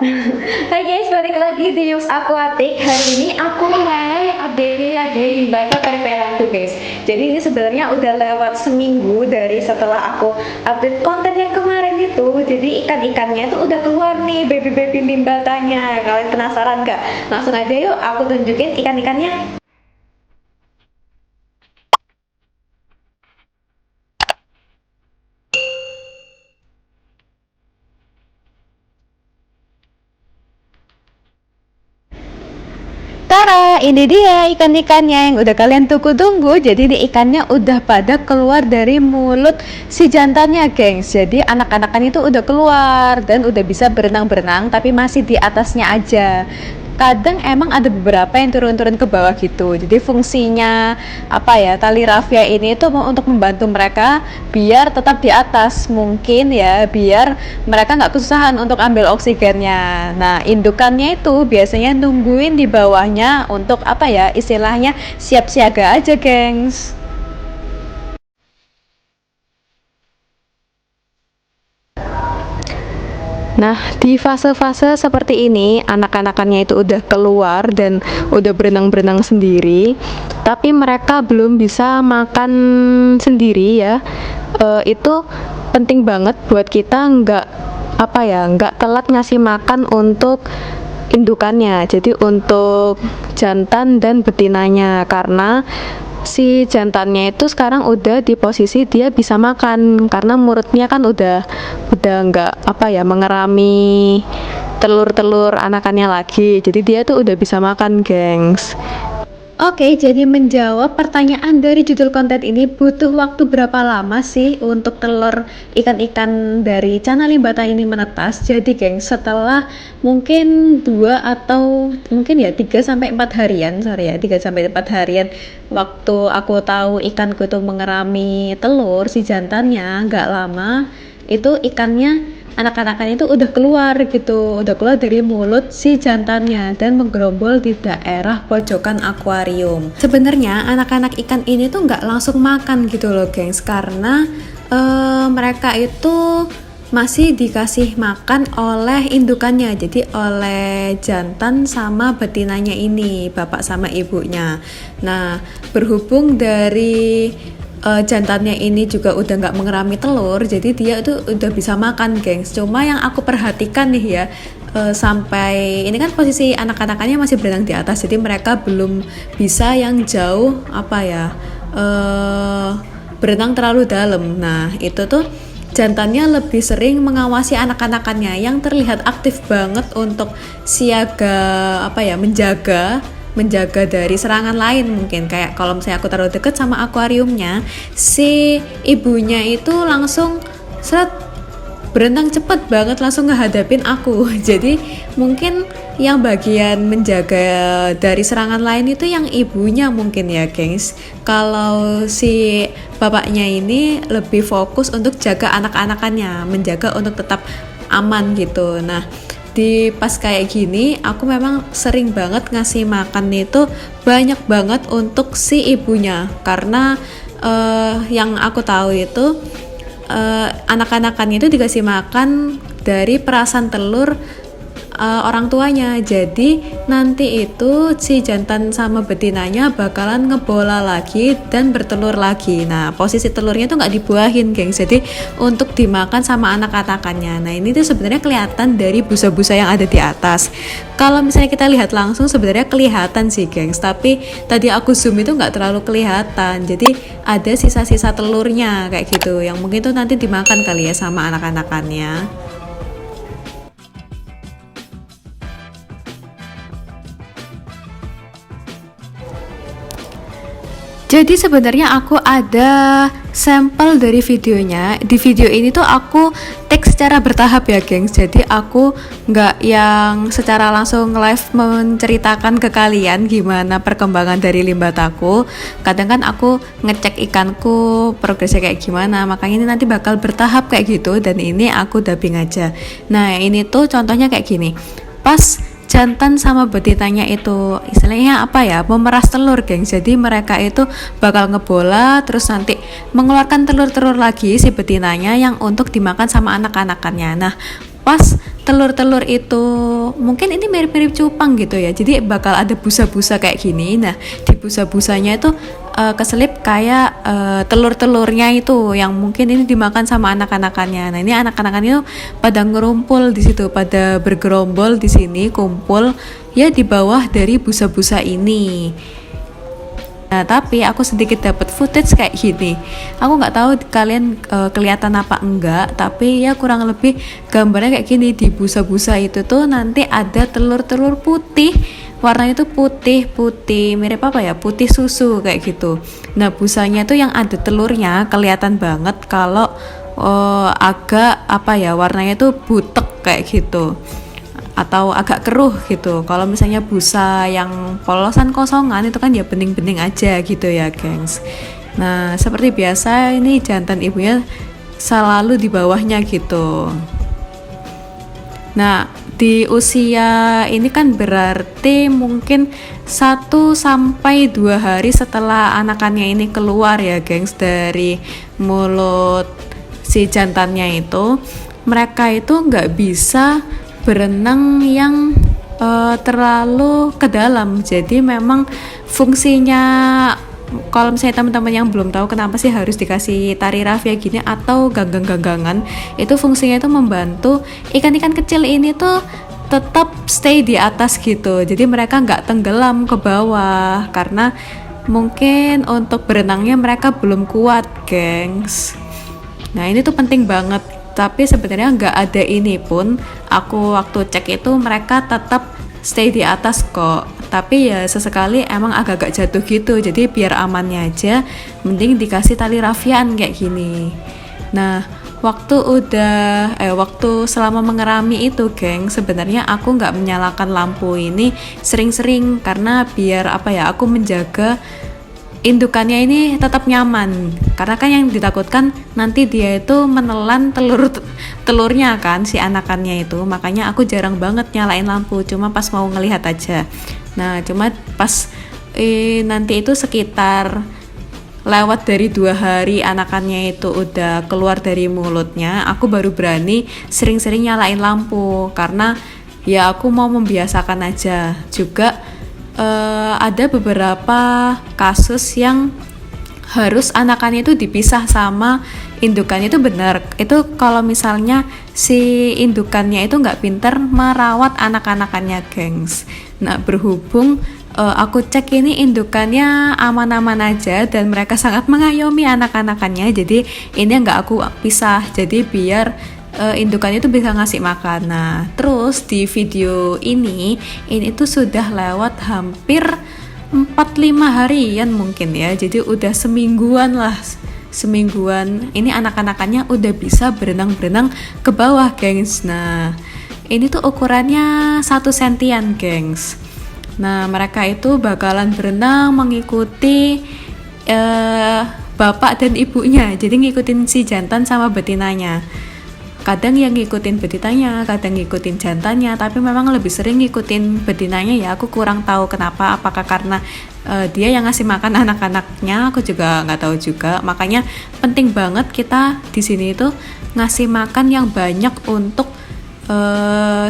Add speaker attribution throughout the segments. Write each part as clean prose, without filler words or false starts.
Speaker 1: Hai guys, balik lagi di News Aquatic. Hari ini aku mulai update baca periperanku guys. Jadi ini sebenarnya udah lewat seminggu dari setelah aku update konten yang kemarin itu. Jadi ikan-ikannya itu udah keluar nih, baby-baby limbatanya. Kalian penasaran gak? Langsung aja yuk aku tunjukin ikan-ikannya. Tara, ini dia ikan-ikannya yang udah kalian tunggu-tunggu. Jadi ini ikannya udah pada keluar dari mulut si jantannya, gengs. Jadi anak-anakan itu udah keluar dan udah bisa berenang-berenang, tapi masih di atasnya aja. Kadang emang ada beberapa yang turun-turun ke bawah gitu. Jadi fungsinya apa ya, tali rafia ini itu untuk membantu mereka biar tetap di atas, mungkin ya, biar mereka nggak kesusahan untuk ambil oksigennya. Nah, indukannya itu biasanya nungguin di bawahnya untuk apa ya, istilahnya siap siaga aja, gengs. Nah, di fase-fase seperti ini, anak-anakannya itu udah keluar dan udah berenang-berenang sendiri, tapi mereka belum bisa makan sendiri ya. Itu penting banget buat kita nggak telat ngasih makan untuk indukannya. Jadi untuk jantan dan betinanya, karena si jantannya itu sekarang udah di posisi dia bisa makan karena mulutnya kan udah nggak mengerami telur-telur anakannya lagi, jadi dia tuh udah bisa makan, gengs. Oke, jadi menjawab pertanyaan dari judul konten ini, butuh waktu berapa lama sih untuk telur ikan-ikan dari Channa limbata ini menetas? Jadi, geng, setelah mungkin 2 atau mungkin ya 3 sampai 4 harian, 3 sampai 4 harian waktu aku tahu ikanku itu mengerami telur si jantannya, nggak lama itu ikannya, anak-anakannya itu udah keluar dari mulut si jantannya dan menggerombol di daerah pojokan akuarium. Sebenarnya anak-anak ikan ini tuh nggak langsung makan gitu loh, gengs, karena mereka itu masih dikasih makan oleh indukannya, jadi oleh jantan sama betinanya ini, bapak sama ibunya. Nah, berhubung dari jantannya ini juga udah nggak mengerami telur, jadi dia tuh udah bisa makan, gengs. Cuma yang aku perhatikan nih ya, sampai ini kan posisi anak-anakannya masih berenang di atas, jadi mereka belum bisa yang jauh berenang terlalu dalam. Nah, itu tuh jantannya lebih sering mengawasi anak-anakannya yang terlihat aktif banget untuk siaga menjaga dari serangan lain. Mungkin kayak kalau misalnya aku taruh deket sama akuariumnya, si ibunya itu langsung berenang cepet banget langsung ngehadapin aku. Jadi mungkin yang bagian menjaga dari serangan lain itu yang ibunya mungkin ya, gengs. Kalau si bapaknya ini lebih fokus untuk jaga anak-anakannya, menjaga untuk tetap aman gitu. Nah, di pas kayak gini aku memang sering banget ngasih makan itu banyak banget untuk si ibunya, karena yang aku tahu itu anak-anakannya itu dikasih makan dari perasan telur orang tuanya. Jadi nanti itu si jantan sama betinanya bakalan ngebola lagi dan bertelur lagi. Nah, posisi telurnya tuh nggak dibuahin, gengs, jadi untuk dimakan sama anak-anakannya. Nah, ini tuh sebenarnya kelihatan dari busa-busa yang ada di atas. Kalau misalnya kita lihat langsung sebenarnya kelihatan sih, gengs, tapi tadi aku zoom itu nggak terlalu kelihatan. Jadi ada sisa-sisa telurnya kayak gitu yang mungkin tuh nanti dimakan kali ya sama anak-anakannya. Jadi sebenarnya aku ada sampel dari videonya. Di video ini tuh aku take secara bertahap ya, gengs. Jadi aku nggak yang secara langsung live menceritakan ke kalian gimana perkembangan dari limbataku. Kadang kan aku ngecek ikanku progresnya kayak gimana, makanya ini nanti bakal bertahap kayak gitu. Dan ini aku dubbing aja. Nah, ini tuh contohnya kayak gini. Pas jantan sama betinanya itu istilahnya memeras telur, geng. Jadi mereka itu bakal ngebola terus nanti mengeluarkan telur-telur lagi si betinanya yang untuk dimakan sama anak-anakannya. Nah, pas
Speaker 2: telur-telur itu mungkin ini mirip-mirip cupang gitu ya, jadi bakal ada busa-busa kayak gini. Nah, di busa-busanya itu keselip kayak telur-telurnya itu yang mungkin ini dimakan sama anak-anakannya. Nah, ini anak-anakannya itu pada ngerumpul di situ, pada bergerombol di sini, kumpul ya di bawah dari busa-busa ini. Nah, tapi aku sedikit dapat footage kayak gini. Aku nggak tahu kalian kelihatan apa enggak, tapi ya kurang lebih gambarnya kayak gini. Di busa-busa itu tuh nanti ada telur-telur putih. Warnanya itu putih-putih, mirip apa ya? Putih susu kayak gitu. Nah, busanya tuh yang ada telurnya kelihatan banget kalau agak apa ya? Warnanya tuh butek kayak gitu. Atau agak keruh gitu. Kalau misalnya busa yang polosan kosongan itu kan ya bening-bening aja gitu ya, gengs. Nah, seperti biasa ini jantan ibunya selalu di bawahnya gitu. Nah, di usia ini kan berarti mungkin 1 sampai 2 hari setelah anakannya ini keluar ya, gengs, dari mulut si jantannya itu, mereka itu nggak bisa berenang yang terlalu ke dalam. Jadi memang fungsinya, kalau misalnya teman-teman yang belum tahu kenapa sih harus dikasih tari rafia gini atau ganggang-ganggangan, itu fungsinya itu membantu ikan-ikan kecil ini tuh tetap stay di atas gitu. Jadi mereka nggak tenggelam ke bawah karena mungkin untuk berenangnya mereka belum kuat, gengs. Nah, ini tuh penting banget. Tapi sebenarnya nggak ada ini pun, aku waktu cek itu mereka tetap stay di atas kok. Tapi ya sesekali emang agak-agak jatuh gitu, jadi biar amannya aja mending dikasih tali rafian kayak gini. Nah, waktu selama mengerami itu, geng, sebenarnya aku nggak menyalakan lampu ini sering-sering karena biar apa ya, aku menjaga indukannya ini tetap nyaman, karena kan yang ditakutkan nanti dia itu menelan telurnya kan, si anakannya itu. Makanya aku jarang banget nyalain lampu, cuma pas mau ngelihat aja. Nah, cuma pas nanti itu sekitar lewat dari 2 hari anakannya itu udah keluar dari mulutnya, aku baru berani sering-sering nyalain lampu, karena ya aku mau membiasakan aja. Juga ada beberapa kasus yang harus anakannya itu dipisah sama indukannya, itu benar. Itu kalau misalnya si indukannya itu nggak pinter merawat anak-anakannya, gengs. Nah, berhubung aku cek ini indukannya aman-aman aja dan mereka sangat mengayomi anak-anakannya, jadi ini nggak aku pisah, jadi biar indukannya itu bisa ngasih makan. Nah, terus di video ini tuh sudah lewat hampir 4-5 harian mungkin ya, jadi udah semingguan ini anak-anakannya udah bisa berenang-berenang ke bawah, gengs. Nah, ini tuh ukurannya 1 sentian, gengs. Nah, mereka itu bakalan berenang mengikuti bapak dan ibunya, jadi ngikutin si jantan sama betinanya. Kadang yang ngikutin betinanya, kadang ngikutin jantannya, tapi memang lebih sering ngikutin betinanya ya. Aku kurang tahu kenapa, apakah karena dia yang ngasih makan anak-anaknya, aku juga nggak tahu juga. Makanya penting banget kita di sini itu ngasih makan yang banyak untuk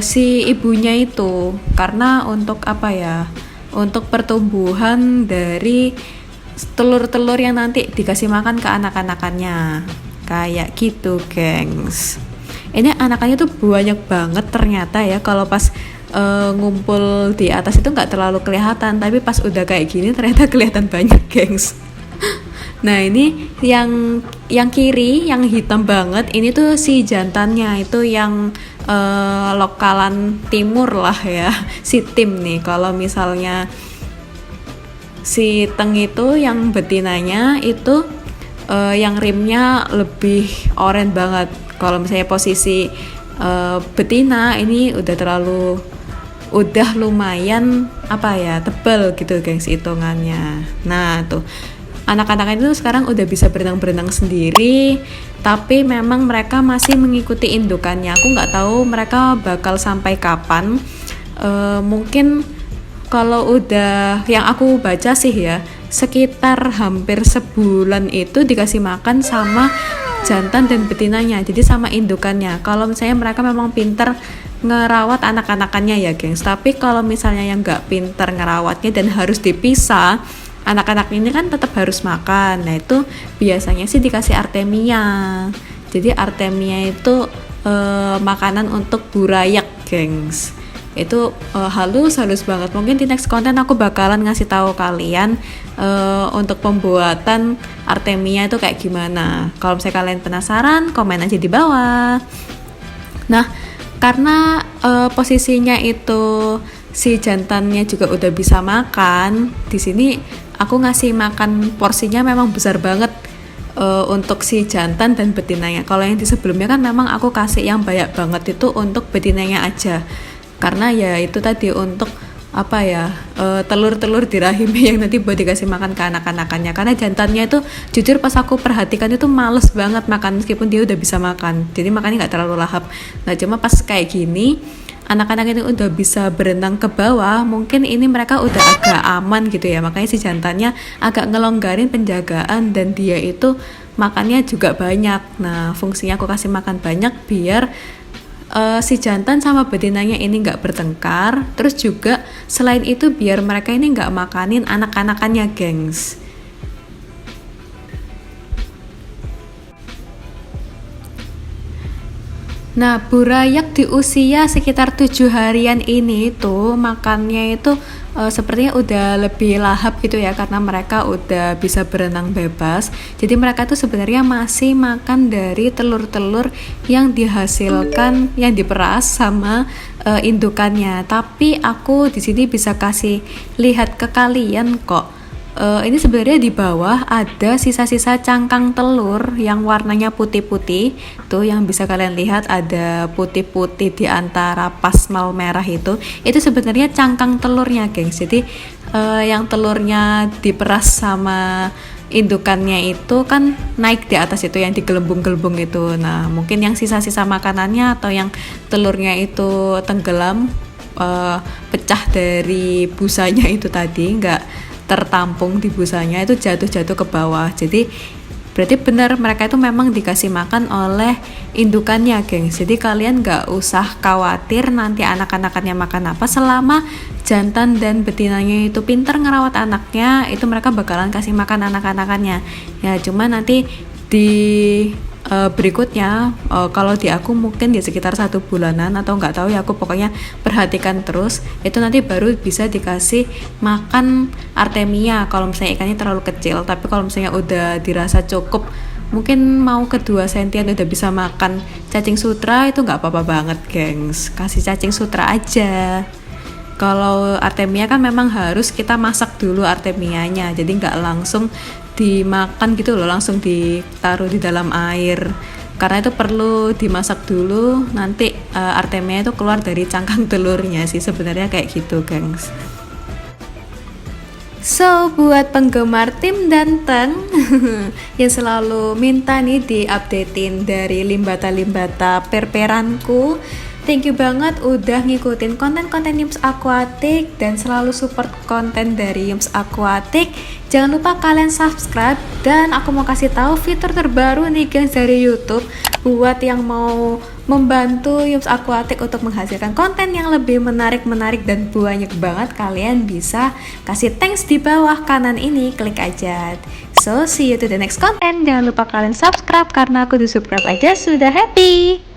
Speaker 2: si ibunya itu, karena untuk apa ya, untuk pertumbuhan dari telur-telur yang nanti dikasih makan ke anak-anakannya, kayak gitu, gengs. Ini anakannya tuh banyak banget ternyata ya. Kalau pas ngumpul di atas itu nggak terlalu kelihatan, tapi pas udah kayak gini ternyata kelihatan banyak, gengs. Nah, ini yang kiri yang hitam banget, ini tuh si jantannya itu yang lokalan timur lah ya, si Tim nih. Kalau misalnya si Teng itu yang betinanya itu yang rimnya lebih oranye banget. Kalau misalnya posisi betina ini udah lumayan apa ya, tebal gitu, gengs, hitungannya. Nah, tuh anak-anak itu sekarang udah bisa berenang-berenang sendiri, tapi memang mereka masih mengikuti indukannya. Aku nggak tahu mereka bakal sampai kapan. Mungkin kalau udah, yang aku baca sih ya, sekitar hampir sebulan itu dikasih makan sama jantan dan betinanya, jadi sama indukannya. Kalau misalnya mereka memang pinter ngerawat anak-anakannya ya gengs. Tapi kalau misalnya yang nggak pinter ngerawatnya dan harus dipisah, anak-anak ini kan tetap harus makan. Nah itu biasanya sih dikasih Artemia. Jadi Artemia itu makanan untuk burayak gengs. Itu halus banget. Mungkin di next konten aku bakalan ngasih tahu kalian untuk pembuatan Artemia itu kayak gimana. Kalau misalnya kalian penasaran, komen aja di bawah. Nah, karena posisinya itu si jantannya juga udah bisa makan, di sini aku ngasih makan porsinya memang besar banget untuk si jantan dan betinanya. Kalau yang di sebelumnya kan memang aku kasih yang banyak banget itu untuk betinanya aja, karena ya itu tadi untuk apa ya, telur-telur di rahimnya yang nanti buat dikasih makan ke anak-anakannya. Karena jantannya itu jujur pas aku perhatikan itu males banget makan meskipun dia udah bisa makan, jadi makannya nggak terlalu lahap. Nah cuma pas kayak gini anak-anak ini udah bisa berenang ke bawah, mungkin ini mereka udah agak aman gitu ya, makanya si jantannya agak ngelonggarin penjagaan dan dia itu makannya juga banyak. Nah fungsinya aku kasih makan banyak biar si jantan sama betinanya ini nggak bertengkar. Terus juga selain itu biar mereka ini nggak makanin anak-anakannya gengs. Nah burayak di usia sekitar 7 harian ini tuh makannya itu sepertinya udah lebih lahap gitu ya, karena mereka udah bisa berenang bebas. Jadi mereka tuh sebenarnya masih makan dari telur-telur yang dihasilkan, yang diperas sama indukannya. Tapi aku di sini bisa kasih lihat ke kalian kok. Ini sebenarnya di bawah ada sisa-sisa cangkang telur yang warnanya putih-putih. Tuh yang bisa kalian lihat ada putih-putih di antara pasmal merah itu. Itu sebenarnya cangkang telurnya, gengs. Jadi yang telurnya diperas sama indukannya itu kan naik di atas itu yang digelembung-gelembung itu. Nah, mungkin yang sisa-sisa makanannya atau yang telurnya itu tenggelam, pecah dari busanya itu tadi, nggak tertampung di busanya, itu jatuh-jatuh ke bawah. Jadi berarti benar mereka itu memang dikasih makan oleh indukannya gengs. Jadi kalian nggak usah khawatir nanti anak-anakannya makan apa. Selama jantan dan betinanya itu pinter ngerawat anaknya, itu mereka bakalan kasih makan anak-anakannya ya. Cuma nanti di berikutnya kalau di aku mungkin di sekitar 1 bulanan atau nggak tahu ya, aku pokoknya perhatikan terus, itu nanti baru bisa dikasih makan Artemia kalau misalnya ikannya terlalu kecil. Tapi kalau misalnya udah dirasa cukup, mungkin mau ke 2 sentian udah bisa makan cacing sutra, itu nggak apa-apa banget gengs, kasih cacing sutra aja. Kalau Artemia kan memang harus kita masak dulu Artemianya, jadi nggak langsung dimakan gitu loh, langsung ditaruh di dalam air, karena itu perlu dimasak dulu, nanti Artemia itu keluar dari cangkang telurnya sih sebenarnya, kayak gitu gengs. So buat penggemar tim Danteng yang selalu minta nih diupdatein dari limbata-limbata perperanku, thank you banget udah ngikutin konten-konten Yums Aquatic dan selalu support konten dari Yums Aquatic. Jangan lupa kalian subscribe, dan aku mau kasih tahu fitur terbaru nih guys dari YouTube buat yang mau membantu Yums Aquatic untuk menghasilkan konten yang lebih menarik dan banyak banget. Kalian bisa kasih thanks di bawah kanan ini, klik aja. So see you to the next content. Jangan lupa kalian subscribe karena aku di subscribe aja sudah happy.